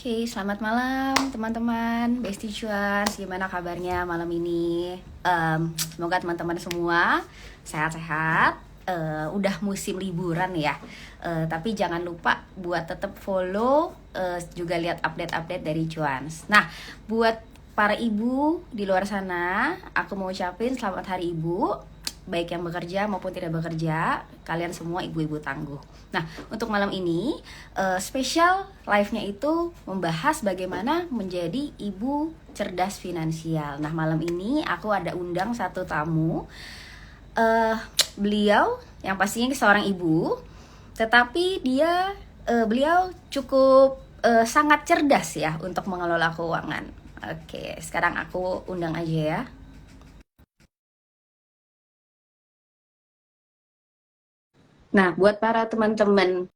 Oke, selamat malam teman-teman, Besti Cuans. Gimana kabarnya malam ini? Semoga teman-teman semua sehat-sehat. Udah musim liburan ya. Tapi jangan lupa buat tetap follow, juga lihat update-update dari Cuans. Nah, buat para ibu di luar sana, aku mau ucapin selamat hari ibu, baik yang bekerja maupun tidak bekerja, kalian semua ibu-ibu tangguh. Nah, untuk malam ini spesial live-nya itu membahas bagaimana menjadi ibu cerdas finansial. Nah, malam ini aku ada undang satu tamu. eh Beliau yang pastinya seorang ibu, tetapi beliau cukup sangat cerdas ya untuk mengelola keuangan. Oke, sekarang aku undang aja ya. Nah, buat para teman-teman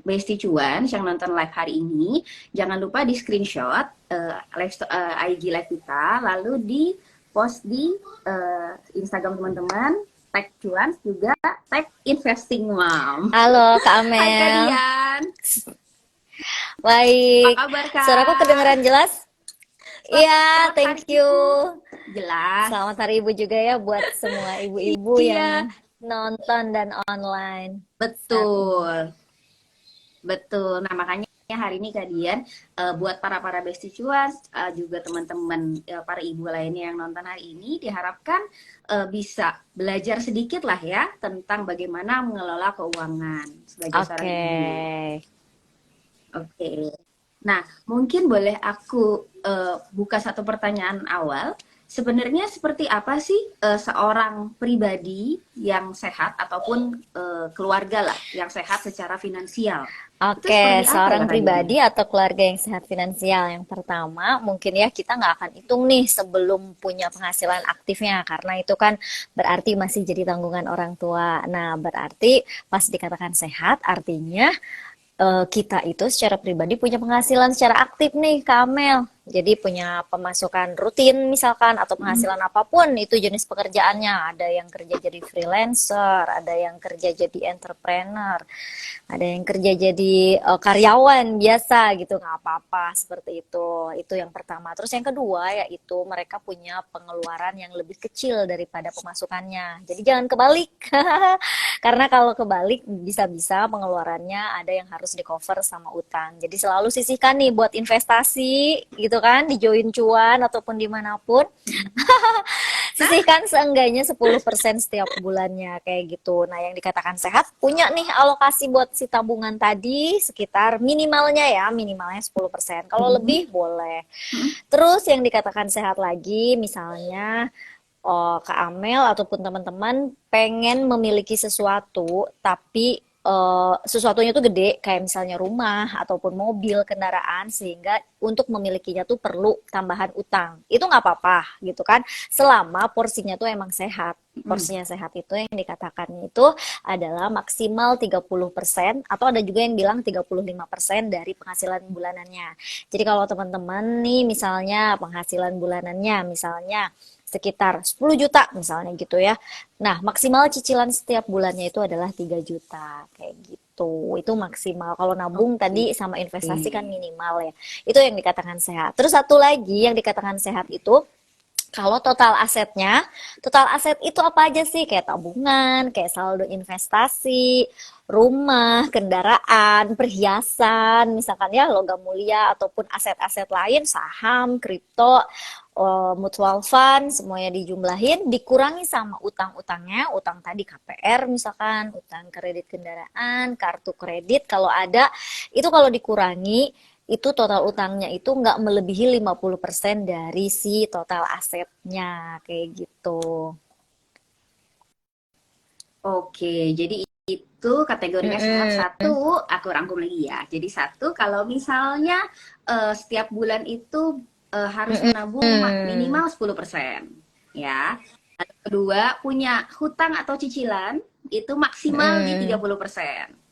Besti Cuan yang nonton live hari ini, jangan lupa di screenshot IG live kita, lalu di post di Instagram teman-teman, tag Cuan juga tag Investing Mom. Halo Kak Hai Kak Amel, Dian, apa baik. kabar Suaraku Kak? kedengeran jelas? Iya, Selamat hari thank you. Ibu. Jelas. Selamat Hari Ibu juga ya buat semua ibu-ibu yang Iya, nonton dan online saat ini. betul. Betul. Nah, makanya hari ini Kak Dian, buat para besti cuan, juga teman-teman para ibu lainnya yang nonton hari ini diharapkan bisa belajar sedikit lah ya tentang bagaimana mengelola keuangan sebagai seorang Oke. ibu. Oke. Nah, mungkin boleh aku buka satu pertanyaan awal. Sebenarnya seperti apa sih seorang pribadi yang sehat ataupun keluarga lah yang sehat secara finansial? Itu Oke, seperti apa ya seorang Kak Dian? pribadi atau keluarga yang sehat finansial. Yang pertama, mungkin ya kita nggak akan hitung nih sebelum punya penghasilan aktifnya, karena itu kan berarti masih jadi tanggungan orang tua. Nah, berarti pas dikatakan sehat, artinya kita itu secara pribadi punya penghasilan secara aktif nih, Kak Amel. Jadi punya pemasukan rutin misalkan atau penghasilan apapun itu jenis pekerjaannya. Ada yang kerja jadi freelancer, ada yang kerja jadi entrepreneur, ada yang kerja jadi karyawan biasa gitu, nggak apa-apa seperti itu yang pertama. Terus yang kedua yaitu mereka punya pengeluaran yang lebih kecil daripada pemasukannya, jadi jangan kebalik. Karena kalau kebalik bisa-bisa pengeluarannya ada yang harus di cover sama utang, jadi selalu sisihkan nih buat investasi gitu kan, di join cuan ataupun dimanapun. Sisihkan seenggaknya 10% setiap bulannya kayak gitu. Nah, yang dikatakan sehat punya nih alokasi buat si tabungan tadi sekitar minimalnya ya, minimalnya 10%. Kalau Mhm. lebih boleh. Mhm. Terus yang dikatakan sehat lagi misalnya Kak Amel ataupun teman-teman pengen memiliki sesuatu tapi sesuatunya tuh gede kayak misalnya rumah ataupun mobil kendaraan, sehingga untuk memilikinya tuh perlu tambahan utang, itu nggak apa-apa gitu kan, selama porsinya tuh emang sehat. Mhm. Porsinya sehat itu yang dikatakan itu adalah maksimal 30%, atau ada juga yang bilang 35% dari penghasilan bulanannya. Jadi kalau teman-teman nih misalnya penghasilan bulanannya misalnya sekitar 10 juta misalnya gitu ya. Nah, maksimal cicilan setiap bulannya itu adalah 3 juta kayak gitu. Itu maksimal. Kalau nabung Oke. tadi sama investasi kan minimal ya. Itu yang dikatakan sehat. Terus satu lagi yang dikatakan sehat itu kalau total aset itu apa aja sih? Kayak tabungan, kayak saldo investasi, rumah, kendaraan, perhiasan, misalkan ya logam mulia ataupun aset-aset lain, saham, kripto, mutual fund, semuanya dijumlahin, dikurangi sama utang-utangnya, utang tadi KPR misalkan, utang kredit kendaraan, kartu kredit kalau ada, itu kalau dikurangi itu total utangnya itu nggak melebihi 50% dari si total asetnya kayak gitu. Oke, jadi itu kategorinya sehat satu, Mm-mm. aku rangkum lagi ya. Jadi satu, kalau misalnya setiap bulan itu harus menabung Mm-mm. minimal 10%, ya. Kedua, punya hutang atau cicilan itu maksimal di Mm-mm. 30%.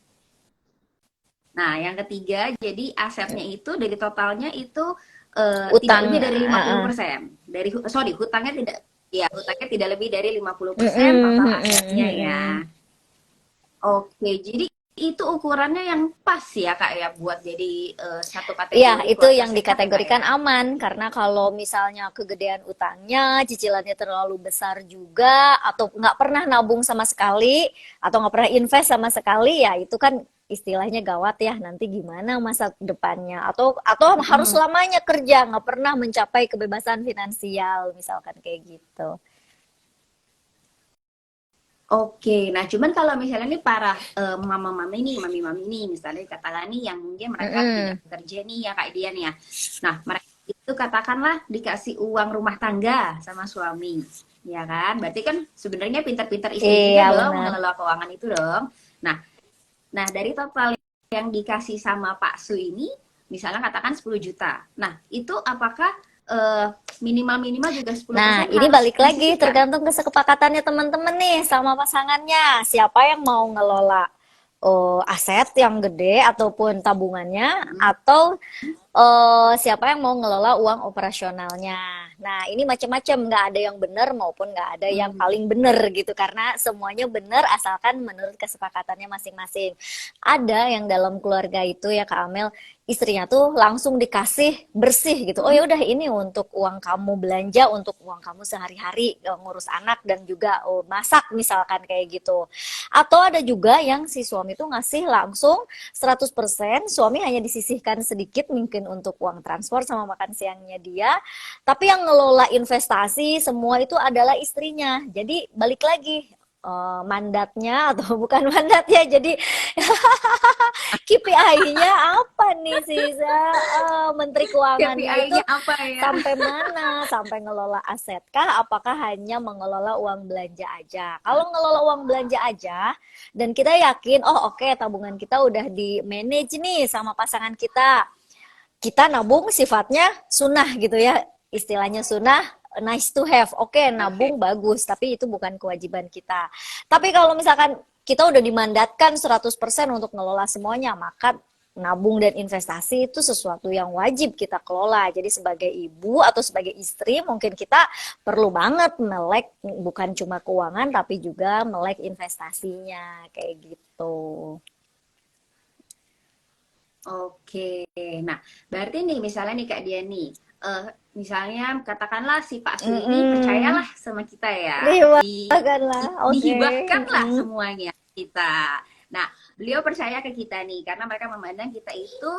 Nah, yang ketiga, jadi asetnya itu dari totalnya itu tidak Utang, lebih dari 50%. Sorry, hutangnya tidak, ya, hutangnya tidak lebih dari 50% total mm-mm. asetnya ya. Mm-mm. Oke, jadi itu ukurannya yang pas ya Kak ya buat jadi satu Iya, kategori itu keluarga yang sehat ya Kak ya. dikategorikan aman karena kalau misalnya kegedean utangnya, cicilannya terlalu besar juga, atau nggak pernah nabung sama sekali, atau nggak pernah invest sama sekali, ya itu kan istilahnya gawat ya. Nanti gimana masa depannya? Atau harus Mm-mm. selamanya kerja, nggak pernah mencapai kebebasan finansial, misalkan kayak gitu. Oke, nah cuman kalau misalnya nih para mama-mama ini, mami-mami ini, misalnya katakan nih yang mungkin mereka tidak Mm-mm. bekerja nih ya Kak Dian ya. Nah, mereka itu katakanlah dikasih uang rumah tangga sama suami, ya kan? Berarti kan sebenarnya pintar-pintar istri juga Iya, dong benar. mengelola keuangan itu dong. Nah, nah dari total yang dikasih sama Pak Su ini, misalnya katakan 10 juta. Nah, itu apakah eh, minimal-minimal juga Nah, 10% ini harus balik lagi disisihkan? tergantung kesepakatannya teman-teman nih sama pasangannya. Siapa yang mau ngelola aset yang gede ataupun tabungannya, Mm-mm. atau siapa yang mau ngelola uang operasionalnya. Nah, ini macam-macam, nggak ada yang benar maupun nggak ada yang Hmm. paling benar gitu, karena semuanya benar asalkan menurut kesepakatannya masing-masing. Ada yang dalam keluarga itu ya Kak Amel, istrinya tuh langsung dikasih bersih gitu. Oh ya udah, ini untuk uang kamu belanja, untuk uang kamu sehari-hari, ngurus anak dan juga masak misalkan kayak gitu. Atau ada juga yang si suami tuh ngasih langsung 100%, suami hanya disisihkan sedikit mungkin untuk uang transport sama makan siangnya dia, tapi yang ngelola investasi semua itu adalah istrinya. Jadi balik lagi, mandatnya atau bukan mandat ya, jadi KPI-nya apa nih sisa, Menteri Keuangannya itu KPI-nya apa ya? sampai mana? Sampai ngelola aset kah? Apakah hanya mengelola uang belanja aja? Kalau ngelola uang belanja aja dan kita yakin, oh oke, tabungan kita udah di manage nih sama pasangan kita. Kita nabung sifatnya sunnah gitu ya. Istilahnya sunnah, nice to have. Oke, Oke. nabung bagus, tapi itu bukan kewajiban kita. Tapi kalau misalkan kita udah dimandatkan 100% untuk ngelola semuanya, maka nabung dan investasi itu sesuatu yang wajib kita kelola. Jadi sebagai ibu atau sebagai istri mungkin kita perlu banget melek bukan cuma keuangan tapi juga melek investasinya kayak gitu. Oke. Nah, berarti nih misalnya nih Kak Dian nih, eh, misalnya katakanlah si Pak Su ini Mm-mm. percayalah sama kita ya, Dihibahkan lah, oke. dihibahkanlah Mm-mm. semuanya kita. Nah, beliau percaya ke kita nih karena mereka memandang kita itu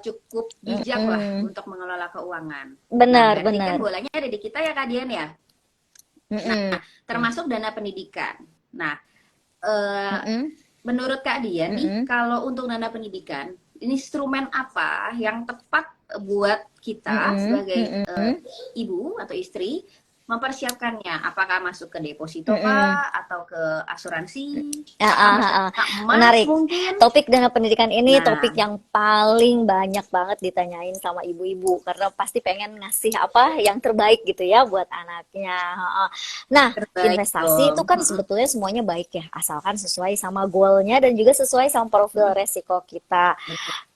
cukup bijak lah Mm-mm. untuk mengelola keuangan. Nah, Benar, berarti kan benar. bolanya ada di kita ya Kak Dian ya, Mm-mm. termasuk dana pendidikan. Nah, eh, Mm-mm. menurut Kak Dian nih, Mm-mm. kalau untuk dana pendidikan, instrumen apa yang tepat buat kita Mm-mm. sebagai Mm-mm. ibu atau istri mempersiapkannya? Apakah masuk ke deposito Mm-mm. kah, atau ke asuransi, Ah, atau ah, ah, misalnya ah. emas Menarik. mungkin? Topik dana pendidikan ini Nah, topik yang paling banyak banget ditanyain sama ibu-ibu karena pasti pengen ngasih apa yang terbaik gitu ya buat anaknya. Ha, ah. Nah, terbaik investasi itu dong. kan sebetulnya semuanya baik ya, asalkan sesuai sama goalnya dan juga sesuai sama profil resiko kita.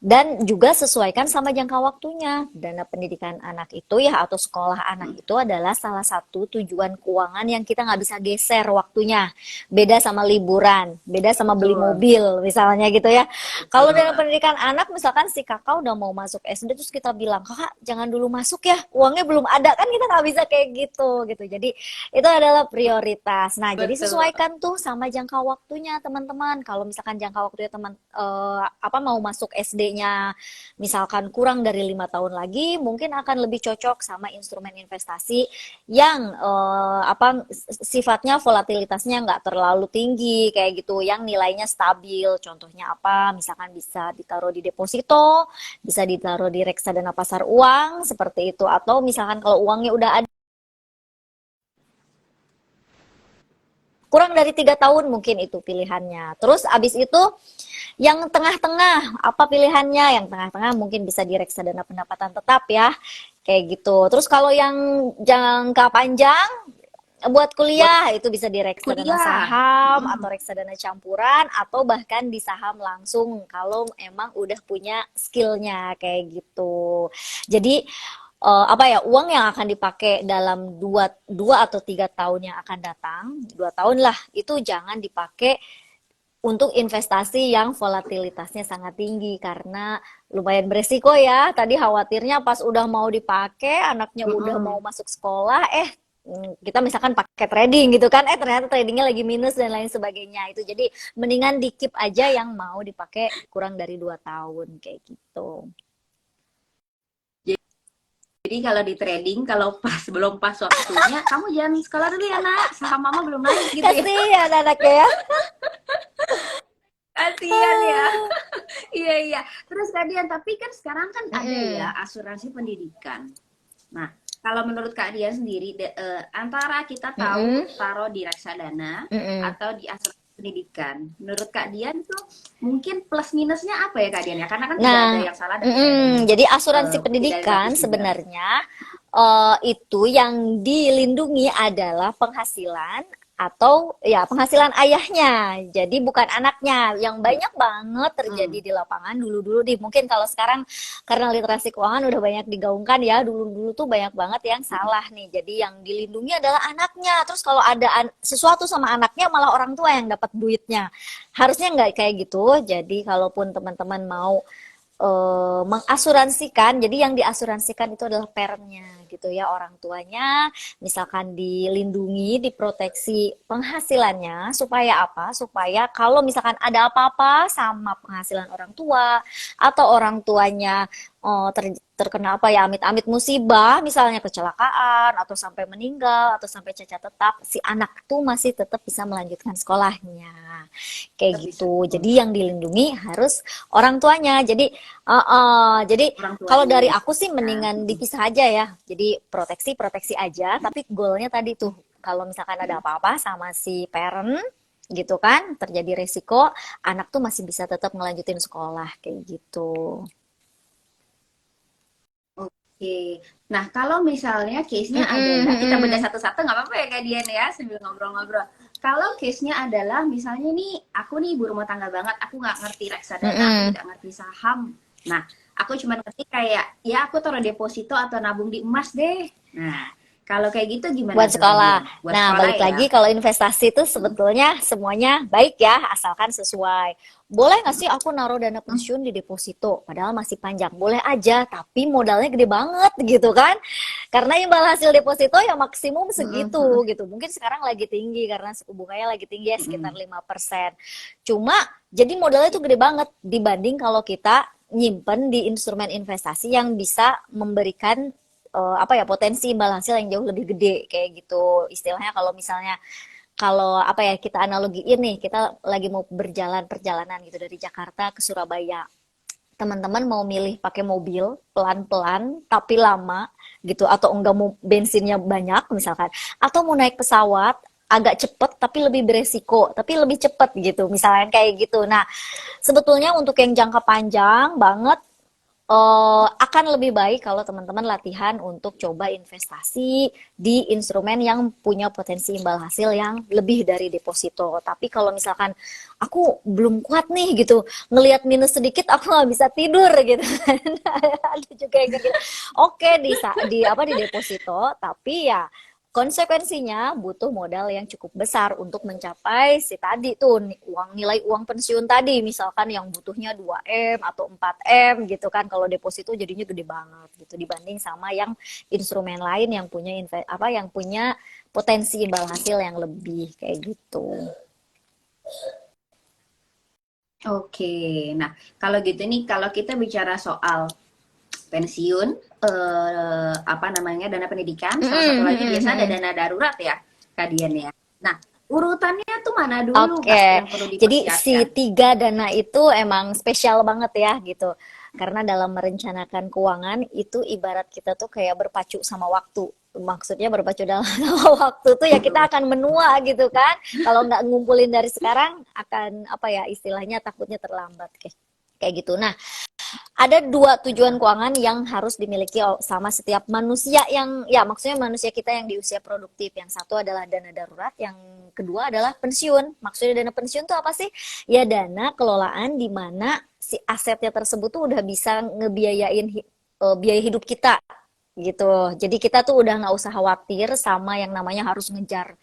Dan juga sesuaikan sama jangka waktunya. Dana pendidikan anak itu ya atau sekolah anak itu adalah salah satu tujuan keuangan yang kita nggak bisa geser waktunya. Beda sama liburan, beda sama beli Betul, mobil misalnya gitu ya. Kalau dana betul. pendidikan anak misalkan si kakak udah mau masuk SD terus kita bilang, kakak jangan dulu masuk ya, uangnya belum ada, kan kita nggak bisa kayak gitu. Jadi itu adalah prioritas. Nah, jadi Betul. sesuaikan tuh sama jangka waktunya teman-teman. Kalau misalkan jangka waktunya teman apa mau masuk SD-nya misalkan kurang dari 5 tahun lagi, mungkin akan lebih cocok sama instrumen investasi yang apa sifatnya volatilitasnya nggak terlalu tinggi kayak gitu, yang nilainya stabil. Contohnya apa? Misalkan bisa ditaruh di deposito, bisa ditaruh di reksadana pasar uang seperti itu, atau misalkan kalau uangnya udah ada kurang dari 3 tahun mungkin itu pilihannya. Terus abis itu yang tengah-tengah apa pilihannya? Yang tengah-tengah mungkin bisa di reksadana pendapatan tetap ya, kayak gitu. Terus kalau yang jangka panjang buat Buat kuliah itu bisa di reksadana kuliah. saham atau Mm. reksadana campuran atau bahkan di saham langsung kalau emang udah punya skillnya kayak gitu. Jadi apa ya, uang yang akan dipakai dalam dua atau 3 tahun yang akan datang, 2 tahun lah, itu jangan dipakai untuk investasi yang volatilitasnya sangat tinggi karena lumayan beresiko ya. Tadi khawatirnya pas udah mau dipakai, anaknya udah mau Mm-mm. masuk sekolah, kita misalkan pakai trading gitu kan, ternyata tradingnya lagi minus dan lain sebagainya. Itu jadi mendingan dikip aja yang mau dipakai kurang dari 2 tahun kayak gitu. Jadi kalau di trading, kalau pas belum pas waktunya, kamu jangan sekolah dulu ya nak, saham mama belum naik gitu ya. Kasihan anaknya ya. Kasian ya. Iya iya. Terus Kak tapi kan sekarang kan ada ya Mm-mm. asuransi pendidikan. Nah, kalau menurut Kak Dian sendiri, antara kita tahu Mm-mm. taruh di reksadana Mm-mm. atau di asuransi pendidikan, menurut Kak Dian tuh mungkin plus minusnya apa ya Kak Dian ya? Karena kan tidak ada Nah, yang salah dan tidak ada yang jadi asuransi tidak ada yang bagus pendidikan juga. sebenarnya itu yang dilindungi adalah penghasilan atau ya penghasilan ayahnya. Jadi bukan anaknya. Yang banyak banget terjadi Hmm. di lapangan dulu-dulu nih. Mungkin kalau sekarang karena literasi keuangan udah banyak digaungkan ya. Dulu-dulu tuh banyak banget yang salah nih. Jadi yang dilindungi adalah anaknya. Terus kalau ada sesuatu sama anaknya malah orang tua yang dapat duitnya. Harusnya nggak kayak gitu. Jadi kalaupun teman-teman mau mengasuransikan, jadi yang diasuransikan itu adalah parentnya gitu ya, orang tuanya, misalkan dilindungi, diproteksi penghasilannya, supaya apa? Supaya kalau misalkan ada apa-apa sama penghasilan orang tua, atau orang tuanya terkena apa ya, amit-amit musibah, misalnya kecelakaan, atau sampai meninggal, atau sampai cacat tetap, si anak tuh masih tetap bisa melanjutkan sekolahnya. Kayak Tetap bisa. gitu. Jadi yang dilindungi harus orang tuanya. Jadi Orang kalau tuanya dari ya. aku sih mendingan dipisah aja ya. Jadi proteksi aja. Tapi goalnya tadi tuh kalau misalkan ada apa-apa sama si parent gitu kan, terjadi resiko, anak tuh masih bisa tetap ngelanjutin sekolah kayak gitu. Oke. Nah, kalau misalnya case-nya Mm-mm, adalah, kita bedah mm-mm, satu-satu nggak apa-apa ya Kak Dian ya, sambil ngobrol-ngobrol. Kalau case-nya adalah, misalnya nih, aku nih ibu rumah tangga banget, aku nggak ngerti reksadana, aku mm-mm. tidak ngerti saham. Nah, aku cuma ngerti kayak, ya aku taruh deposito atau nabung di emas deh. Nah, kalau kayak gitu gimana Buat tuh Kak sekolah. Dian? Buat Nah, sekolah balik ya? lagi kalau investasi itu sebetulnya semuanya baik ya, asalkan sesuai. Boleh nggak sih aku naruh dana pensiun di deposito, padahal masih panjang? Boleh aja, tapi modalnya gede banget gitu kan? Karena imbal hasil deposito ya maksimum segitu gitu. Mungkin sekarang lagi tinggi karena suku bunganya lagi tinggi ya sekitar 5%. Cuma jadi modalnya itu gede banget dibanding kalau kita nyimpen di instrumen investasi yang bisa memberikan apa ya, potensi imbal hasil yang jauh lebih gede kayak gitu istilahnya. Kalau misalnya kalau apa ya, kita analogiin nih, kita lagi mau berjalan perjalanan gitu dari Jakarta ke Surabaya, teman-teman mau milih pakai mobil pelan-pelan tapi lama gitu, atau enggak mau bensinnya banyak misalkan, atau mau naik pesawat agak cepet tapi lebih beresiko tapi lebih cepet gitu misalnya kayak gitu. Nah, sebetulnya untuk yang jangka panjang banget, akan lebih baik kalau teman-teman latihan untuk coba investasi di instrumen yang punya potensi imbal hasil yang lebih dari deposito. Tapi kalau misalkan aku belum kuat nih gitu, ngelihat minus sedikit aku nggak bisa tidur gitu kan. Ada juga yang gitu. Oke, di apa, di deposito, tapi ya konsekuensinya butuh modal yang cukup besar untuk mencapai si tadi tuh nilai uang pensiun tadi, misalkan yang butuhnya 2M atau 4M gitu kan. Kalau deposito jadinya gede banget gitu dibanding sama yang instrumen lain yang punya yang punya potensi imbal hasil yang lebih kayak gitu. Oke. Nah, kalau gitu nih, kalau kita bicara soal pensiun, apa namanya, dana pendidikan, salah satu lagi biasa ada dana darurat ya, Kak Dian ya. Nah, urutannya tuh mana dulu Kak Oke, yang perlu jadi si dipersiapkan? tiga dana itu emang spesial banget ya gitu. Karena dalam merencanakan keuangan itu ibarat kita tuh kayak berpacu sama waktu. Maksudnya berpacu dalam sama waktu tuh ya kita akan menua gitu kan. Kalau nggak ngumpulin dari sekarang akan apa ya, istilahnya takutnya terlambat kayak gitu. Nah, ada dua tujuan keuangan yang harus dimiliki sama setiap manusia yang ya, maksudnya manusia kita yang di usia produktif. Yang satu adalah dana darurat, yang kedua adalah pensiun. Maksudnya dana pensiun itu apa sih? Ya dana kelolaan di mana si asetnya tersebut tuh udah bisa ngebiayain biaya hidup kita gitu. Jadi kita tuh udah nggak usah khawatir sama yang namanya harus ngejar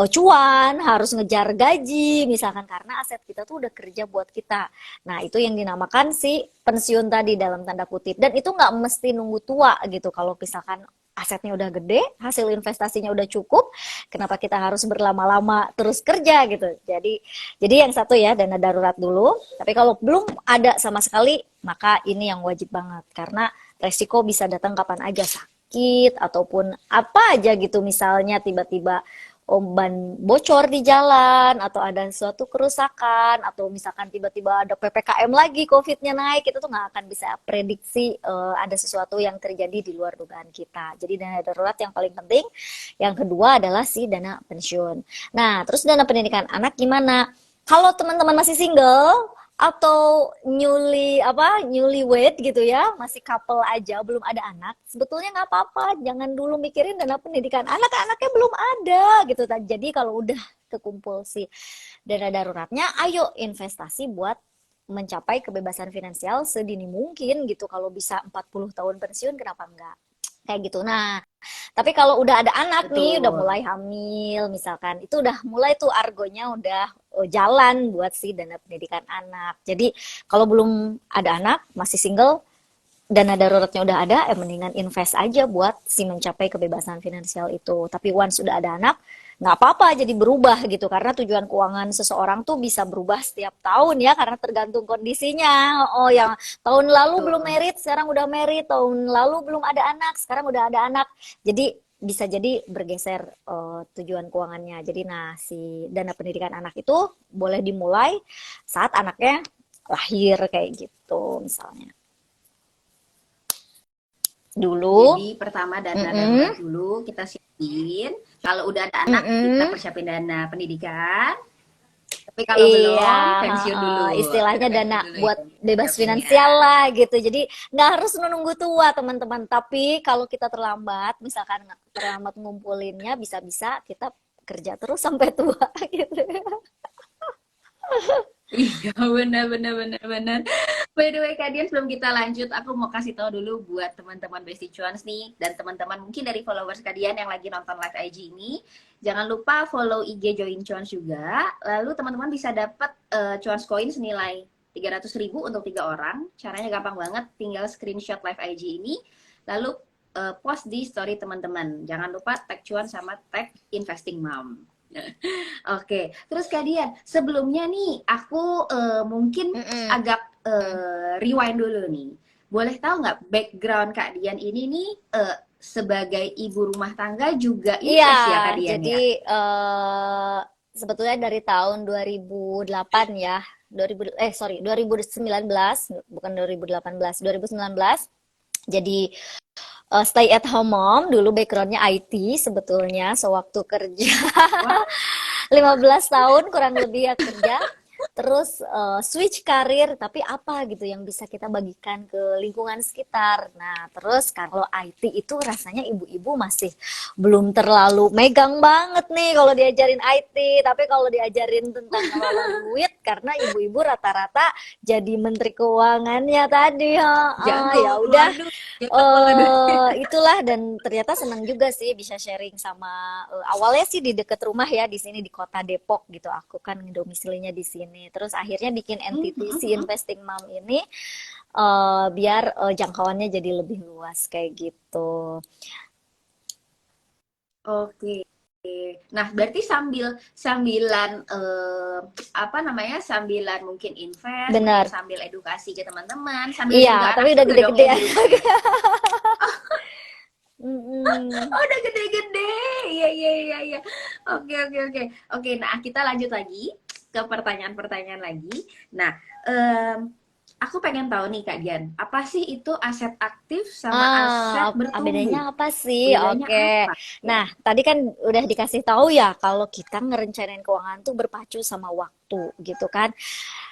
cuan, harus ngejar gaji, misalkan karena aset kita tuh udah kerja buat kita. Nah, itu yang dinamakan si pensiun tadi dalam tanda kutip. Dan itu nggak mesti nunggu tua gitu. Kalau misalkan asetnya udah gede, hasil investasinya udah cukup, kenapa kita harus berlama-lama terus kerja gitu. Jadi yang satu ya, dana darurat dulu. Tapi kalau belum ada sama sekali, maka ini yang wajib banget. Karena resiko bisa datang kapan aja, sakit ataupun apa aja gitu, misalnya tiba-tiba ban bocor di jalan atau ada suatu kerusakan atau misalkan tiba-tiba ada PPKM lagi, COVID-nya naik, itu tuh nggak akan bisa prediksi ada sesuatu yang terjadi di luar dugaan kita. Jadi dana darurat yang paling penting. Yang kedua adalah si dana pensiun. Nah, terus dana pendidikan anak gimana? Kalau teman-teman masih single atau newlywed gitu ya, masih couple aja, belum ada anak, sebetulnya nggak apa-apa, jangan dulu mikirin dana pendidikan anak, anaknya belum ada gitu. Jadi kalau udah kekumpul si dana daruratnya, ayo investasi buat mencapai kebebasan finansial sedini mungkin gitu. Kalau bisa 40 tahun pensiun, kenapa enggak? Kayak gitu. Nah, tapi kalau udah ada anak nih, udah Betul. mulai hamil misalkan, itu udah mulai tuh argonya udah jalan buat si dana pendidikan anak. Jadi kalau belum ada anak, masih single, dana daruratnya udah ada, mendingan invest aja buat si mencapai kebebasan finansial itu. Tapi once sudah ada anak, nggak apa-apa jadi berubah gitu, karena tujuan keuangan seseorang tuh bisa berubah setiap tahun ya, karena tergantung kondisinya. Oh, yang tahun lalu belum Betul. merit, sekarang udah merit, tahun lalu belum ada anak, sekarang udah ada anak. Jadi bisa jadi bergeser tujuan keuangannya. Jadi nah, si dana pendidikan anak itu boleh dimulai saat anaknya lahir kayak gitu misalnya. Dulu. Jadi pertama dana Mm-mm. darurat dulu kita siapin. Kalau udah ada anak kita Mm-mm. persiapin dana pendidikan. Tapi kalau Iya, belum pensiun dulu. istilahnya Kita dana pensiun dulu buat ya bebas siapinnya. finansial lah gitu. Jadi nggak harus menunggu tua teman-teman. Tapi kalau kita terlambat, misalkan terlambat ngumpulinnya, bisa-bisa kita kerja terus sampai tua gitu. Iya, benar benar benar benar. By the way, Kak Dian, sebelum kita lanjut, aku mau kasih tahu dulu buat teman-teman Besti Cuans nih dan teman-teman mungkin dari followers Kak Dian yang lagi nonton live IG ini, jangan lupa follow IG Join Cuans juga. Lalu teman-teman bisa dapat Cuans Coin senilai 300.000 untuk 3 orang. Caranya gampang banget, tinggal screenshot live IG ini, lalu post di story teman-teman. Jangan lupa tag Cuan sama tag Investing Mom. Oke, terus Kak Dian, sebelumnya nih aku mungkin Mm-mm. agak rewind dulu nih. Boleh tahu nggak background Kak Dian ini nih sebagai ibu rumah tangga juga Iya, invest ya Kak Dian jadi ya? sebetulnya dari tahun 2008 ya, 2019, bukan 2018, 2019. Jadi stay at home mom, dulu backgroundnya IT sebetulnya, sewaktu kerja Wah, 15 tahun kurang lebih ya kerja, terus switch karir, tapi apa gitu yang bisa kita bagikan ke lingkungan sekitar. Nah, terus kalau IT itu rasanya ibu-ibu masih belum terlalu megang banget nih kalau diajarin IT, tapi kalau diajarin tentang ngelola duit, karena ibu-ibu rata-rata jadi menteri keuangannya tadi, jago ya udah. keluar duit, jago keluar duit. Itulah, dan ternyata senang juga sih bisa sharing sama awalnya sih di deket rumah ya, di sini di kota Depok gitu. Aku kan domisilinya di sini. Terus akhirnya bikin entity si Investing Mom ini biar jangkauannya jadi lebih luas kayak gitu. Oke. Nah, berarti sambilan apa namanya? Sambilan mungkin invest, mungkin Benar. sambil edukasi ke teman-teman, sambil Iya, jaga tapi anak udah juga dong gede-gede ya ya. di rumah ya. Mm-mm. Oh, udah gede-gede. Iya, iya, iya, iya. Oke, oke, oke. Oke, nah kita lanjut lagi ke pertanyaan-pertanyaan lagi. Nah, em, aku pengen tahu nih Kak Dian, apa sih itu aset aktif sama aset Bedanya bertumbuh? apa sih? Bedanya Oke. apa? Nah, Ya, tadi kan udah dikasih tahu ya kalau kita ngerencanain keuangan tuh berpacu sama waktu gitu kan.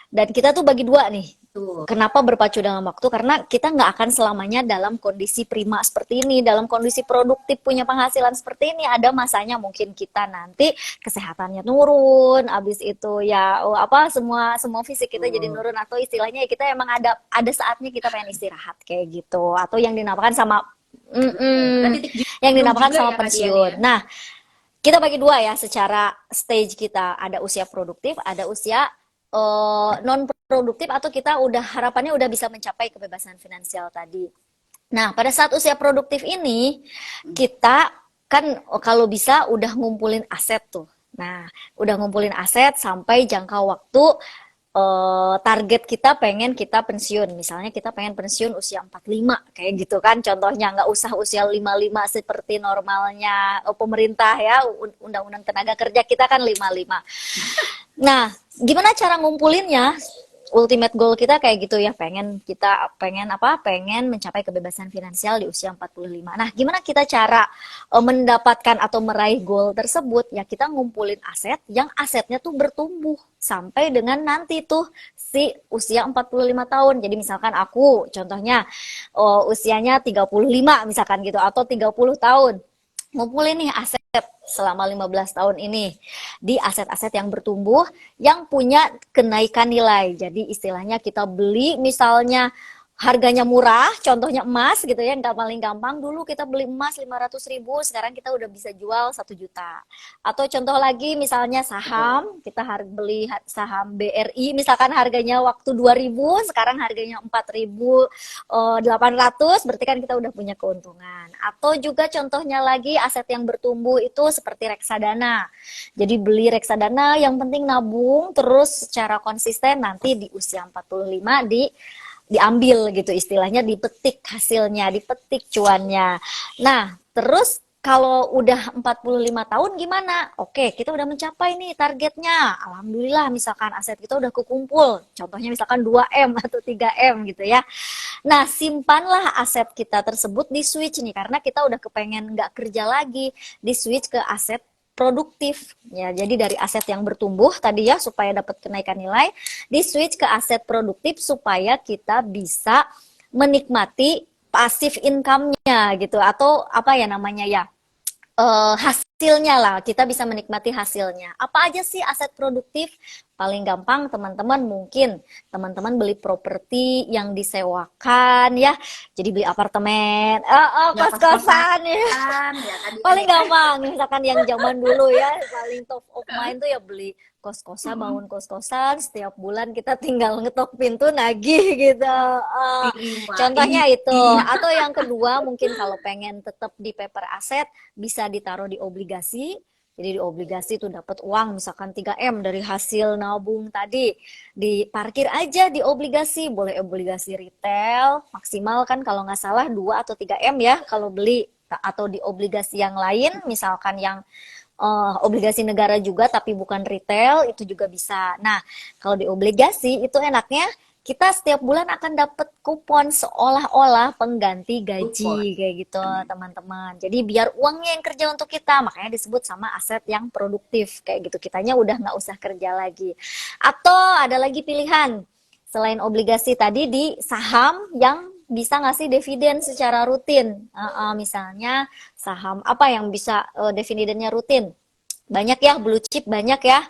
Dan kita tuh bagi dua nih. betul. Kenapa berpacu dalam waktu? Karena kita nggak akan selamanya dalam kondisi prima seperti ini, dalam kondisi produktif punya penghasilan seperti ini. Ada masanya mungkin kita nanti kesehatannya turun, habis itu ya apa, semua semua fisik kita jadi Betul. nurun, atau istilahnya kita emang ada saatnya kita pengen istirahat kayak gitu, atau yang dinamakan sama Betul. Dan mm-mm, titik yang jenuh dinamakan juga sama ya Kak Dian ya. pensiun. Nah, kita bagi dua ya secara stage kita. Ada usia produktif, ada usia non produktif atau kita udah harapannya udah bisa mencapai kebebasan finansial tadi. Nah, pada saat usia produktif ini kita kan kalau bisa udah ngumpulin aset tuh. Nah, udah ngumpulin aset sampai jangka waktu target kita pengen kita pensiun. Misalnya kita pengen pensiun usia 45 kayak gitu kan. Contohnya nggak usah usia 55 seperti normalnya pemerintah ya. Undang-undang tenaga kerja kita kan 55. Nah, gimana cara ngumpulinnya? Ultimate goal kita kayak gitu ya, pengen apa? Pengen mencapai kebebasan finansial di usia 45. Nah, gimana kita cara mendapatkan atau meraih goal tersebut? Ya kita ngumpulin aset yang asetnya tuh bertumbuh sampai dengan nanti tuh si usia 45 tahun. Jadi misalkan aku contohnya usianya 35 misalkan gitu atau 30 tahun. Ngumpulin nih aset selama 15 tahun ini di aset-aset yang bertumbuh yang punya kenaikan nilai. Jadi istilahnya kita beli misalnya harganya murah, contohnya emas gitu ya, nggak paling gampang. Dulu kita beli emas 500.000, sekarang kita udah bisa jual 1 juta. Atau contoh lagi misalnya saham, kita beli saham BRI, misalkan harganya waktu 2.000, sekarang harganya 4.800, berarti kan kita udah punya keuntungan. Atau juga contohnya lagi aset yang bertumbuh itu seperti reksadana. Jadi beli reksadana, yang penting nabung terus secara konsisten, nanti di usia 45 diambil gitu, istilahnya dipetik hasilnya, dipetik cuannya. Nah, terus kalau udah 45 tahun gimana? Oke, kita udah mencapai nih targetnya. Alhamdulillah, misalkan aset kita udah kekumpul. Contohnya misalkan 2M atau 3M gitu ya. Nah, simpanlah aset kita tersebut di switch nih, karena kita udah kepengen nggak kerja lagi, di switch ke aset produktif ya. Jadi dari aset yang bertumbuh tadi ya supaya dapat kenaikan nilai, di switch ke aset produktif supaya kita bisa menikmati pasif income-nya gitu, atau apa ya namanya ya, hasilnya lah, kita bisa menikmati hasilnya. Apa aja sih aset produktif? Paling gampang teman-teman mungkin teman-teman beli properti yang disewakan ya, jadi beli apartemen, Ya kos-kosan ya. kos-kosan ya tadi kan Paling ya. gampang, misalkan yang zaman dulu ya, paling top of mind tuh ya beli kos-kosan, bangun kos-kosan, setiap bulan kita tinggal ngetok pintu nagih gitu. Terima. Contohnya itu. Iya. Atau yang kedua mungkin kalau pengen tetap di paper aset, bisa ditaruh di obligasi. Jadi di obligasi tuh dapat uang misalkan 3M dari hasil nabung tadi. Diparkir aja di obligasi, boleh obligasi retail, maksimal kan kalau nggak salah 2 atau 3M ya kalau beli, atau di obligasi yang lain misalkan yang obligasi negara juga tapi bukan retail, itu juga bisa. Nah, kalau di obligasi itu enaknya kita setiap bulan akan dapat kupon seolah-olah pengganti Kupon. gaji kayak gitu teman-teman. Jadi biar uangnya yang kerja untuk kita, makanya disebut sama aset yang produktif kayak gitu. Kitanya udah nggak usah kerja lagi. Atau ada lagi pilihan selain obligasi tadi, di saham yang bisa ngasih dividen secara rutin. Misalnya saham apa yang bisa dividennya rutin? Banyak ya, blue chip banyak ya.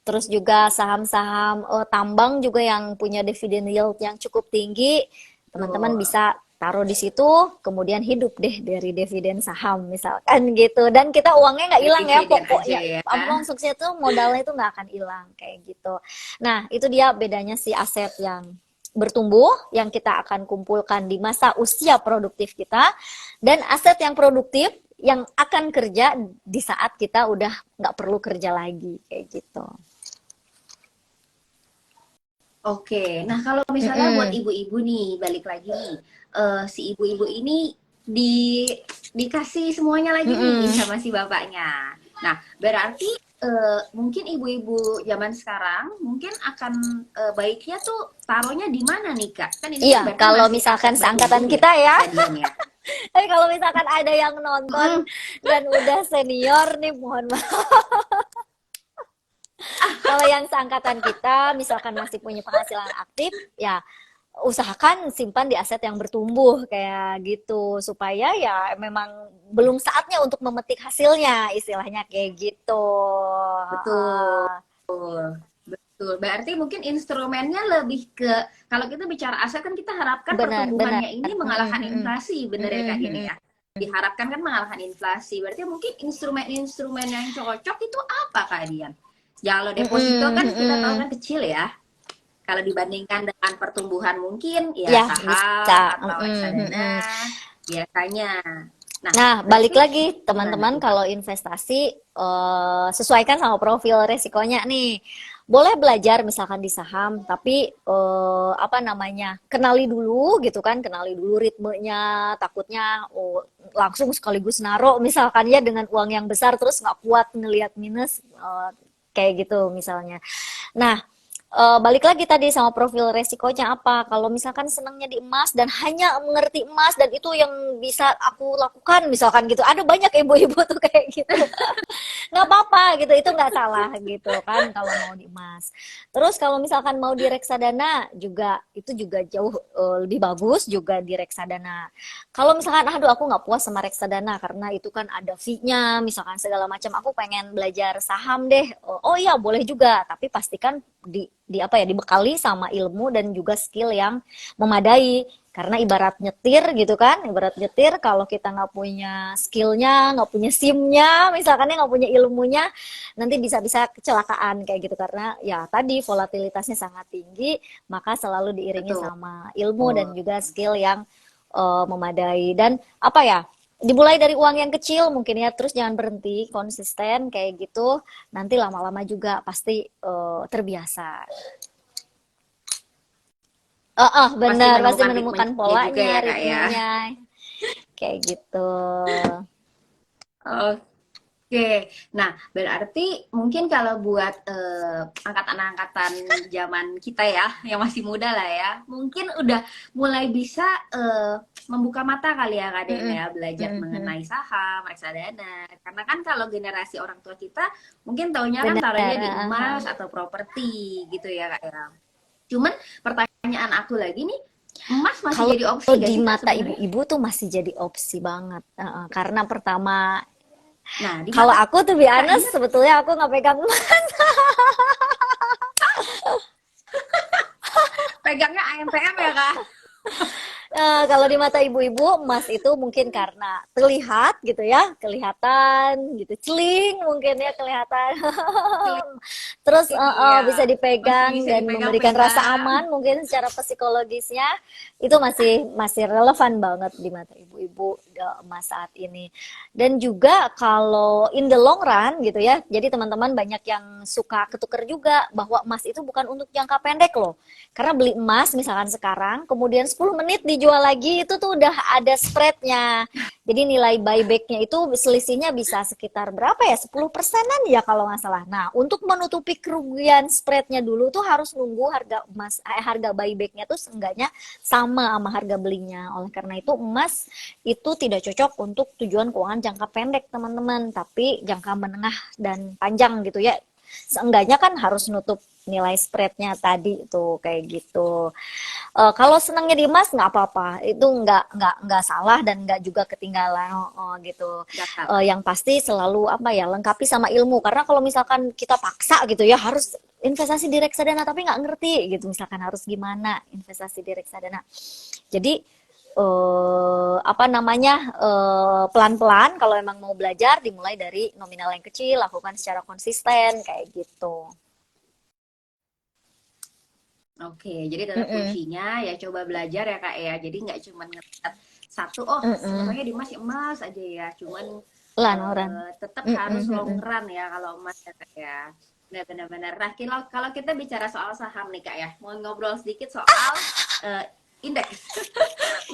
Terus juga saham-saham tambang juga yang punya dividen yield yang cukup tinggi. Teman-teman Tuh. bisa taruh di situ, kemudian hidup deh dari dividen saham misalkan gitu. Dan kita uangnya nggak hilang ya, Dividen aja pokoknya ya. uang sukses itu modalnya itu nggak akan hilang kayak gitu. Nah, itu dia bedanya si aset yang bertumbuh yang kita akan kumpulkan di masa usia produktif kita, dan aset yang produktif yang akan kerja di saat kita udah nggak perlu kerja lagi kayak gitu. Oke, nah kalau misalnya buat Mm-mm. ibu-ibu nih, balik lagi nih, si ibu-ibu ini di dikasih semuanya lagi nih Mm-mm. sama si bapaknya. Nah, berarti mungkin ibu-ibu zaman sekarang mungkin akan baiknya tuh taruhnya di mana nih Kak? Kan ini Iya, kan berarti kalau masih misalkan aset seangkatan bertumbuh ya kita ya, tadian ya. tapi kalau misalkan ada yang nonton Mm, dan udah senior nih, mohon maaf. Kalau yang seangkatan kita, misalkan masih punya penghasilan aktif, ya usahakan simpan di aset yang bertumbuh kayak gitu, supaya ya memang belum saatnya untuk memetik hasilnya, istilahnya kayak gitu. betul, betul. Berarti mungkin instrumennya lebih ke kalau kita bicara aset kan kita harapkan Benar, benar. pertumbuhannya ini mengalahkan inflasi, bener ya Kak ini ya? diharapkan kan mengalahkan inflasi. Berarti mungkin instrumen-instrumen yang cocok itu apa Kak Dian? Ya kalau deposito kan kita tahu kan kecil ya. Kalau dibandingkan dengan pertumbuhan mungkin ya Ya, saham bisa. atau reksadana biasanya. Nah, Nah, balik berarti lagi gimana teman-teman tuh Kak? kalau investasi sesuaikan sama profil resikonya nih. Boleh belajar misalkan di saham, tapi apa namanya? Kenali dulu gitu kan, kenali dulu ritmenya. Takutnya langsung sekaligus naro misalkan ya dengan uang yang besar terus nggak kuat ngelihat minus kayak gitu misalnya. Nah, balik lagi tadi sama profil resikonya apa. Kalau misalkan senangnya di emas dan hanya mengerti emas dan itu yang bisa aku lakukan misalkan gitu. Ada banyak ibu-ibu tuh kayak gitu. Nggak apa-apa gitu, itu nggak salah gitu kan kalau mau di emas. Terus kalau misalkan mau di reksadana juga itu juga jauh lebih bagus juga di reksadana. Kalau misalkan aduh aku nggak puas sama reksadana karena itu kan ada fee-nya misalkan segala macam, aku pengen belajar saham deh. Oh iya boleh juga, tapi pastikan di apa ya dibekali sama ilmu dan juga skill yang memadai, karena ibarat nyetir gitu kan, ibarat nyetir kalau kita nggak punya skillnya, nggak punya simnya misalkan nggak punya ilmunya, nanti bisa-bisa kecelakaan kayak gitu karena ya tadi volatilitasnya sangat tinggi, maka selalu diiringi Betul. sama ilmu dan juga skill yang memadai. Dan apa ya, dimulai dari uang yang kecil mungkin ya, terus jangan berhenti, konsisten kayak gitu, nanti lama-lama juga pasti terbiasa. Pasti Benar, pasti menemukan menemukan ritmenya juga polanya, ya Kak ya. ritmenya, kayak gitu. Oke, nah berarti mungkin kalau buat angkatan-angkatan zaman kita ya, yang masih muda lah ya, mungkin udah mulai bisa membuka mata kali ya Kak Den Mm-mm. ya, belajar Mm-mm. mengenai saham, reksadana. Karena kan kalau generasi orang tua kita mungkin taunya kan taruhnya di Benar. emas atau properti gitu ya Kak ya. Cuman pertanyaan aku lagi nih, emas masih Kalau jadi opsi gak di sih Kak mata sebenarnya? ibu-ibu tuh masih jadi opsi banget. Karena pertama, Nah, di kalau mata aku tuh be Kak honest, Dian sebetulnya aku nggak pegang. pegangnya AMPM ya Kak? Kalau di mata ibu-ibu emas itu mungkin karena terlihat gitu ya, kelihatan gitu, celing mungkin ya kelihatan. Terus Iya, bisa masih dipegang bisa dan memberikan rasa dipegang-pegang. aman mungkin secara psikologisnya, itu masih masih relevan banget di mata ibu-ibu emas saat ini. Dan juga kalau in the long run gitu ya, jadi teman-teman banyak yang suka ketuker juga bahwa emas itu bukan untuk jangka pendek loh. Karena beli emas misalkan sekarang, kemudian 10 menit dijual lagi, itu tuh udah ada spreadnya. Jadi nilai buybacknya itu selisihnya bisa sekitar berapa ya? 10%-an ya kalau nggak salah. Nah, untuk menutupi kerugian spreadnya dulu tuh harus nunggu harga emas, harga buybacknya tuh seenggaknya sama sama harga belinya. Oleh karena itu emas itu tidak cocok untuk tujuan keuangan jangka pendek teman-teman, tapi jangka menengah dan panjang gitu ya. Seenggaknya kan harus nutup nilai spreadnya tadi tuh kayak gitu. Kalau senangnya di emas nggak apa-apa, itu nggak salah dan nggak juga ketinggalan gitu. Gak salah. Yang pasti selalu apa ya, lengkapi sama ilmu, karena kalau misalkan kita paksa gitu ya harus investasi di reksadana tapi nggak ngerti gitu, misalkan harus gimana investasi di reksadana. Jadi apa namanya, pelan-pelan kalau emang mau belajar dimulai dari nominal yang kecil, lakukan secara konsisten kayak gitu. Oke, jadi tetap Mm-mm. kuncinya ya coba belajar ya Kak ya. Jadi nggak cuma ngeliat satu, oh Mm-mm. sebenarnya di emas ya emas aja ya. Cuman Lan orang. tetap Mm-mm. harus long Mm-mm. run ya kalau emas ya Kak ya. Benar-benar. Nah, kalau kita bicara soal saham nih Kak ya, mau ngobrol sedikit soal eh, indeks.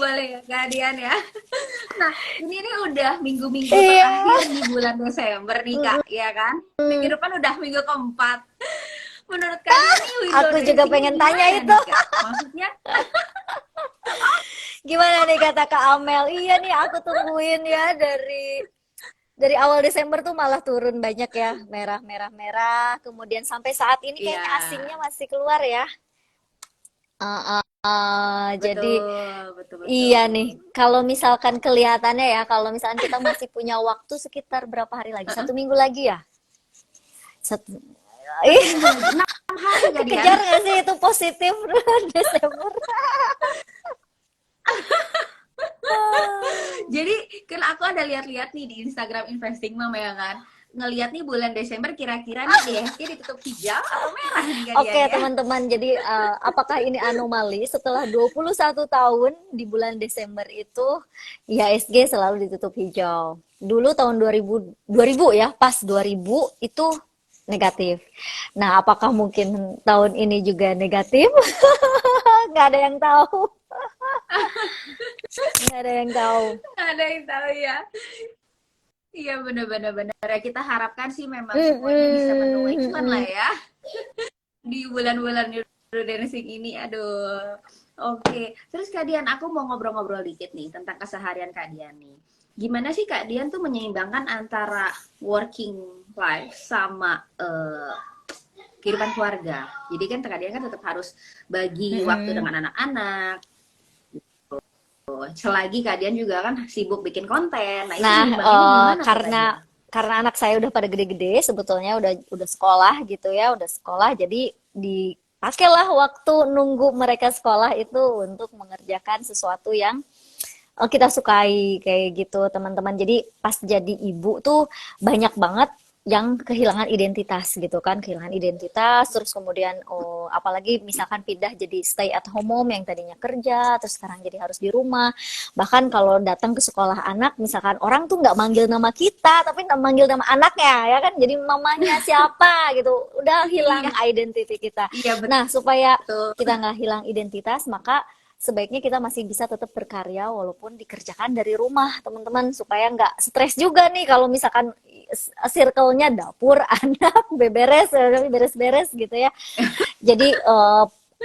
Boleh ya Kak Dian ya? Nah, ini nih udah minggu-minggu Iya. terakhir di bulan Desember nih Kak, Mm-mm. ya kan? Minggu depan udah minggu keempat. Menurut Kak Dian nih window Aku juga dressingnya pengen tanya gimana itu. nih Kak? Maksudnya, Gimana nih kata Kak Amel? Iya nih aku tungguin ya dari awal Desember tuh malah turun banyak ya, merah merah merah. Kemudian sampai saat ini iya kayaknya asingnya masih keluar ya. Jadi betul, betul, iya betul. nih, kalau misalkan kelihatannya ya, kalau misalkan kita masih punya waktu sekitar berapa hari lagi? 1 minggu lagi ya? Satu, Satu ih, minggu lagi, 6 hari Kak Dian. kekejar nggak sih itu positif Desember? Jadi kan aku ada lihat-lihat nih di Instagram Investing Mom ya kan. Ngelihat nih bulan Desember kira-kira nih DSG ditutup hijau atau merah nih Oke, kalian ya. teman-teman. Jadi, apakah ini anomali setelah 21 tahun di bulan Desember itu IHSG selalu ditutup hijau. Dulu tahun 2000 ya, pas 2000 itu negatif. Nah, apakah mungkin tahun ini juga negatif? Nggak ada yang tahu. Nggak ada yang tahu. Ada yang tahu ya. Iya benar-benar benar. Ya, kita harapkan sih memang semuanya bisa menuai cuan lah Mm-mm. ya di bulan-bulan dancing ini. Aduh. Oke. Terus Kak Dian, aku mau ngobrol-ngobrol dikit nih tentang keseharian Kak Dian nih. Gimana sih Kak Dian tuh menyeimbangkan antara working life sama kehidupan keluarga? Jadi kan Kak Dian kan tetap harus bagi waktu Mm-mm. dengan anak-anak. Selagi Kak Dian juga kan sibuk bikin konten. Nah, itu Nah, nyeimbanginnya gimana tuh Kak Dian? karena anak saya udah pada gede-gede, sebetulnya udah sekolah gitu ya, udah sekolah, jadi dipakailah waktu nunggu mereka sekolah itu untuk mengerjakan sesuatu yang kita sukai kayak gitu teman-teman. Jadi pas jadi ibu tuh banyak banget yang kehilangan identitas gitu kan, kehilangan identitas, terus kemudian apalagi misalkan pindah jadi stay at home mom yang tadinya kerja, terus sekarang jadi harus di rumah. Bahkan kalau datang ke sekolah anak, misalkan orang tuh nggak manggil nama kita, tapi manggil nama anaknya, ya kan? Jadi mamanya siapa gitu, udah hilang Iya, identitas kita. iya Nah, supaya betul. kita nggak hilang identitas, maka sebaiknya kita masih bisa tetap berkarya walaupun dikerjakan dari rumah, teman-teman, supaya nggak stres juga nih kalau misalkan circle-nya dapur, anak, beres-beres gitu ya. Jadi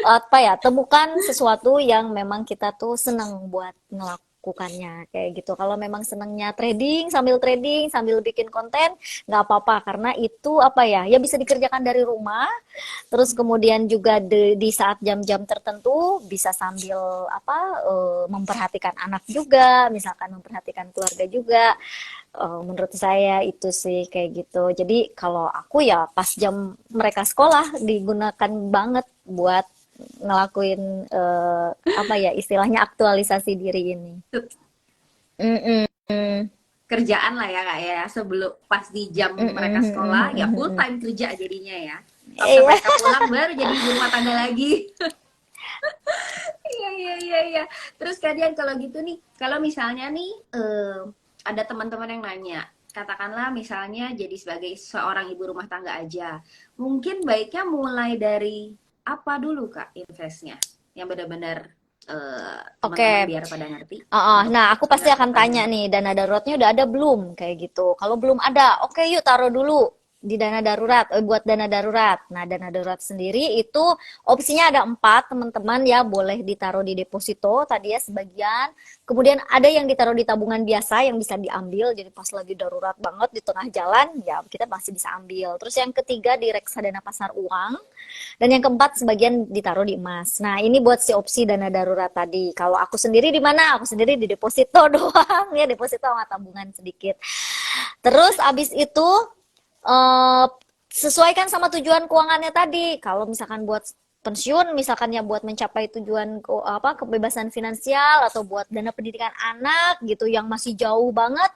apa ya, temukan sesuatu yang memang kita tuh senang buat melakukannya kayak gitu. Kalau memang senangnya trading sambil bikin konten, nggak apa-apa karena itu apa ya, ya bisa dikerjakan dari rumah. Terus kemudian juga di saat jam-jam tertentu bisa sambil apa memperhatikan anak juga, misalkan memperhatikan keluarga juga. Menurut saya itu sih kayak gitu. Jadi kalau aku ya pas jam mereka sekolah digunakan banget buat ngelakuin apa ya istilahnya aktualisasi diri ini. Mm-mm. Kerjaan lah ya Kak ya. Sebelum pas di jam mereka sekolah ya full Mm-mm. time kerja jadinya ya. Sampai Iya. mereka pulang baru jadi ibu rumah tangga lagi. Iya iya iya iya. Terus kalian kalau gitu nih, kalau misalnya nih ada teman-teman yang nanya, katakanlah misalnya jadi sebagai seorang ibu rumah tangga aja, mungkin baiknya mulai dari apa dulu Kak investnya, yang benar-benar teman-teman Oke. biar pada ngerti untuk Nah, aku pasti akan penerapannya. tanya nih, dana daruratnya udah ada belum? Kayak gitu. Kalau belum ada, oke yuk taruh dulu di dana darurat, buat dana darurat. Nah, dana darurat sendiri itu opsinya ada 4, teman-teman ya. Boleh ditaruh di deposito, tadi ya sebagian. Kemudian ada yang ditaruh di tabungan biasa yang bisa diambil, jadi pas lagi darurat banget di tengah jalan, ya kita masih bisa ambil. Terus yang ketiga di reksadana pasar uang. Dan yang keempat, sebagian ditaruh di emas. Nah, ini buat si opsi dana darurat tadi. Kalau aku sendiri di mana? Aku sendiri di deposito doang, ya deposito sama tabungan sedikit. Terus abis itu eh, sesuaikan sama tujuan keuangannya tadi. Kalau misalkan buat pensiun, misalkan ya buat mencapai tujuan apa kebebasan finansial atau buat dana pendidikan anak gitu yang masih jauh banget,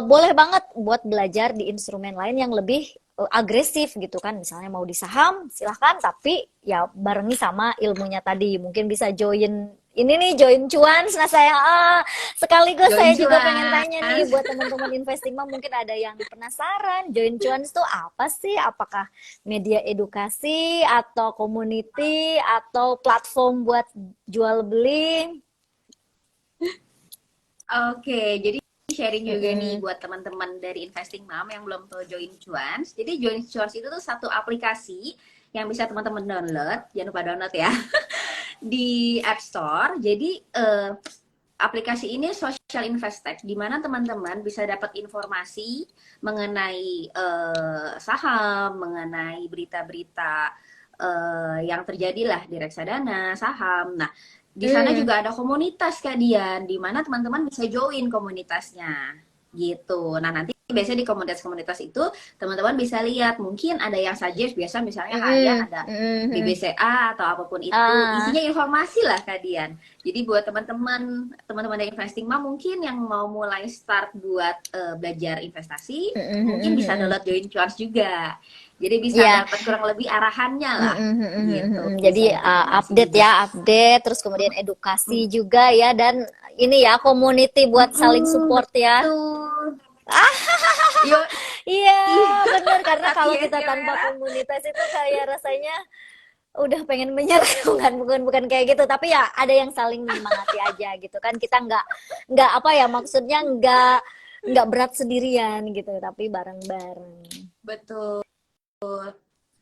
boleh banget buat belajar di instrumen lain yang lebih agresif gitu kan, misalnya mau di saham silahkan, tapi ya barengi sama ilmunya tadi, mungkin bisa join ini nih, join cuan. Nah saya sekaligus Join saya juga pengen cuan. tanya nih buat teman-teman investing mah, mungkin ada yang penasaran join cuan itu apa sih, apakah media edukasi atau community atau platform buat jual beli. Oke, jadi sharing juga nih Mm-mm. buat teman-teman dari Investing Mom yang belum tahu Join Cuans. Jadi Join Cuans itu tuh satu aplikasi yang bisa teman-teman download. Jangan lupa download ya di App Store. Jadi aplikasi ini social investec di mana teman-teman bisa dapat informasi mengenai saham, mengenai berita-berita yang terjadilah di reksadana, saham. Nah, di sana Hmm. juga ada komunitas Kak Dian, di mana teman-teman bisa join komunitasnya. Gitu. Nah, nanti biasanya di komunitas-komunitas itu teman-teman bisa lihat, mungkin ada yang suggest, biasa misalnya harian Mm-mm. ada Mm-mm. BBCA atau apapun itu, Ah. isinya informasi lah Kak Dian. Jadi buat teman-teman dari investing mah mungkin yang mau mulai start buat belajar investasi, mungkin bisa Mm-mm. download Join Cuans juga. Jadi bisa Ya. dapat kurang lebih arahannya lah gitu. Jadi Bisa dapat informasi update juga. ya, update, terus kemudian edukasi juga ya, dan ini ya community buat saling support ya. Betul. Yo, Iya, iya, bener. Karena saat kalau kita ISG tanpa merah. komunitas itu kayak rasanya udah pengen menyerah. Bukan kayak gitu, tapi ya ada yang saling menyemangati aja gitu kan. Kita nggak apa ya, maksudnya nggak berat sendirian gitu, tapi bareng-bareng. Betul.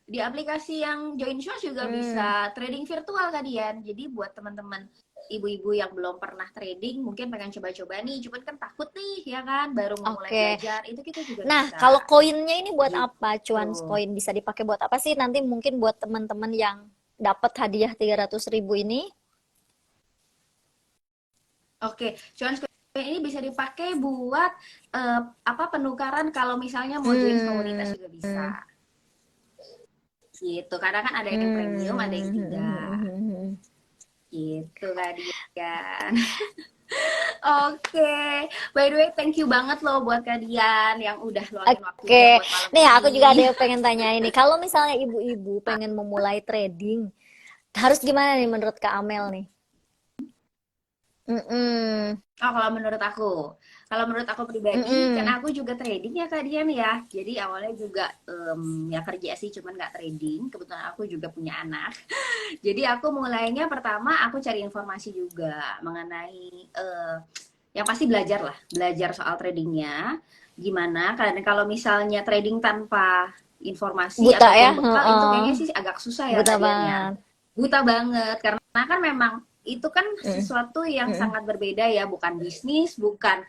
Di aplikasi yang JoinShares juga Hmm, bisa trading virtual Kak Dian. Jadi buat teman-teman ibu-ibu yang belum pernah trading, mungkin pengen coba-coba nih, cuman kan takut nih, ya kan, baru mau mulai oke. belajar, itu kita juga Nah, bisa. kalau koinnya ini buat apa? Cuan Gitu. koin bisa dipakai buat apa sih? Nanti mungkin buat teman-teman yang dapat hadiah 300.000 ini. Oke, cuan ini bisa dipakai buat apa penukaran kalau misalnya mau join komunitas Hmm. juga bisa. Gitu. Karena kan ada yang premium, ada yang tidak. Hmm. Gitu Kak Dian. Oke, by the way, thank you banget loh buat kalian yang udah luangin waktunya Oke, buat malam nih aku juga ada ini. yang pengen tanya ini. Kalau misalnya ibu-ibu pengen memulai trading, harus gimana nih menurut Kak Amel nih? Mm-mm. Oh, kalau menurut aku pribadi, Mm-mm. karena aku juga trading ya Kak Dian ya. Jadi awalnya juga ya kerja sih, cuman nggak trading. Kebetulan aku juga punya anak. Jadi aku mulainya pertama aku cari informasi juga mengenai yang pasti belajar lah, belajar soal tradingnya. Gimana? Karena kalau misalnya trading tanpa informasi Buta ya? ataupun bekal itu Heeh. kayaknya sih agak susah ya Buta kalian ya. banget. Buta banget karena kan memang itu kan Mm-mm. sesuatu yang Mm-mm. sangat berbeda ya, bukan bisnis, bukan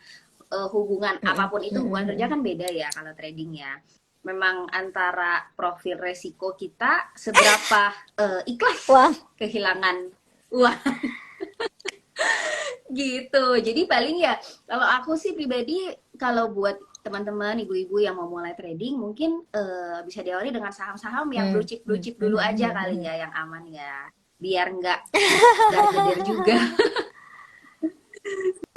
hubungan Mm-mm. apapun itu, hubungan kerja Mm-mm. kan beda ya kalau trading ya. Memang antara profil resiko kita seberapa ikhlas Wah. kehilangan uang gitu. Jadi paling ya kalau aku sih pribadi, kalau buat teman-teman ibu-ibu yang mau mulai trading mungkin bisa diawali dengan saham-saham yang Mm. blue Mm. chip dulu aja kali Mm. ya, yang aman ya, biar nggak dar geder juga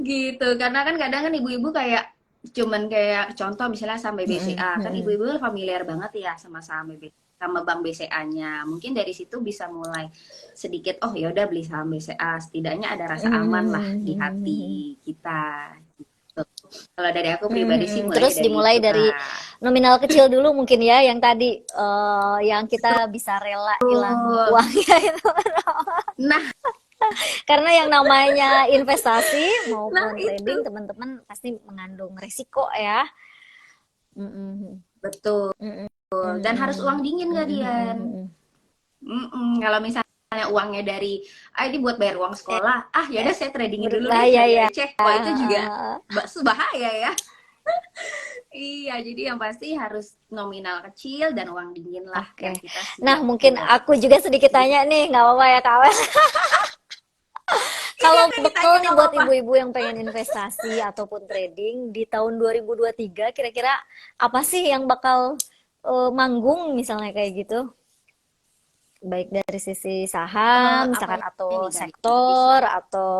gitu. Karena kan kadang kan ibu-ibu kayak cuman kayak contoh misalnya saham Mm. BBCA, kan Mm. ibu-ibu familiar banget ya sama saham BBCA, sama bank BCA-nya. Mungkin dari situ bisa mulai sedikit, oh ya udah beli saham BCA, setidaknya ada rasa aman lah di Mm. hati kita. Kalau dari aku pribadi sih Mhm. mulainya Terus dari dimulai itu dari Kak. nominal kecil dulu mungkin ya, yang tadi yang kita bisa rela hilang Betul. uangnya itu. Nah, Karena yang namanya investasi nah maupun itu trading, teman-teman pasti mengandung resiko ya. Mhm. betul. Mhm. Dan harus uang Mhm. dingin Mhm. gak Dian? Mhm. Kalau misalnya uangnya dari, ini buat bayar uang sekolah, ya udah saya tradingin dulu deh, Berbahaya hadiah ya. receh. Wah itu juga bahaya ya. Iya, jadi yang pasti harus nominal kecil dan uang dingin lah yang Oke. kita Nah, siap mungkin buat. aku juga sedikit Jadi tanya nih, nggak apa-apa ya, Kak. iya Kalau kan ditanya bekal nih nggak buat apa-apa. ibu-ibu yang pengen investasi ataupun trading di tahun 2023, kira-kira apa sih yang bakal manggung misalnya kayak gitu? Baik dari sisi saham, Apa misalkan atau nih Kak Dian? sektor atau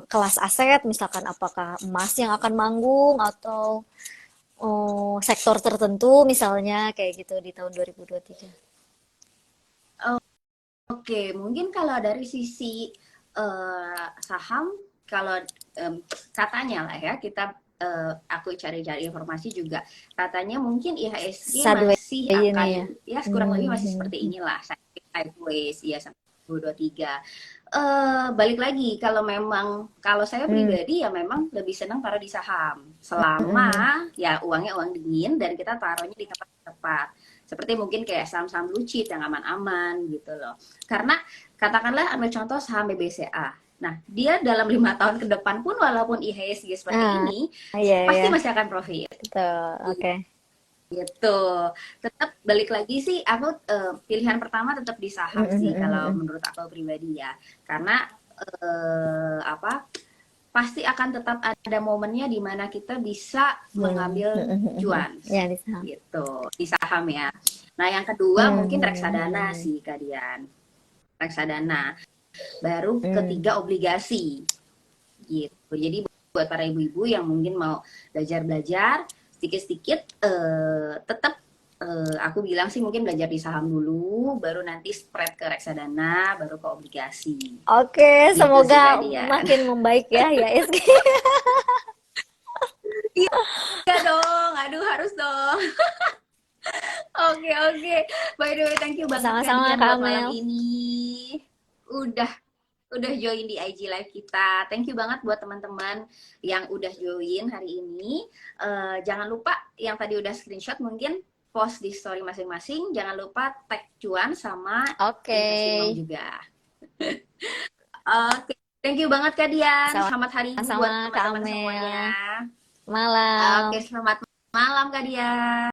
kelas aset, misalkan apakah emas yang akan manggung atau sektor tertentu misalnya kayak gitu di tahun 2023. Oke, mungkin kalau dari sisi saham, kalau katanya lah ya, aku cari-cari informasi juga, katanya mungkin IHSG Sideways masih ini akan ya. ya kurang lebih masih seperti Hmm. inilah, sideways ya sampai 2023. Balik lagi, kalau saya Hmm. pribadi ya memang lebih senang taruh di saham selama ya uangnya uang dingin dan kita taruhnya di tempat tepat, seperti mungkin kayak saham-saham blue chip yang aman-aman gitu loh. Karena katakanlah ambil contoh saham BBCA. Nah, dia dalam 5 tahun ke depan pun walaupun IHSG seperti Ah, ini, iya pasti ya, masih akan profit. betul. Oke. Gitu. Tetap balik lagi sih, aku pilihan pertama tetap di saham sih kalau menurut aku pribadi ya. Karena apa? pasti akan tetap ada momennya di mana kita bisa mengambil cuan Ya, di saham. gitu di saham ya. Nah yang kedua mungkin reksadana Hmm. sih kalian, reksadana. Baru Hmm. ketiga obligasi gitu. Jadi buat para ibu-ibu yang mungkin mau belajar-belajar sedikit-sedikit, tetap aku bilang sih mungkin belajar di saham dulu, baru nanti spread ke reksadana, baru ke obligasi. Oke, Gitu sih semoga Kak Dian. makin membaik ya, ya SG. Iya dong, aduh harus dong. Oke oke. By the way, thank you banget Kak Sama-sama Dian Kak buat malam Amel. ini. Udah udah join di IG live kita. Thank you banget buat teman-teman yang udah join hari ini. Jangan lupa yang tadi udah screenshot mungkin post di story masing-masing. Jangan lupa tag Cuan sama Oke, Investing Mom juga. Oke, thank you banget Kak Dian. Selamat hari Ibu buat sama-sama Kak teman-teman semuanya. Amel. Oke, Malam. selamat malam Kak Dian.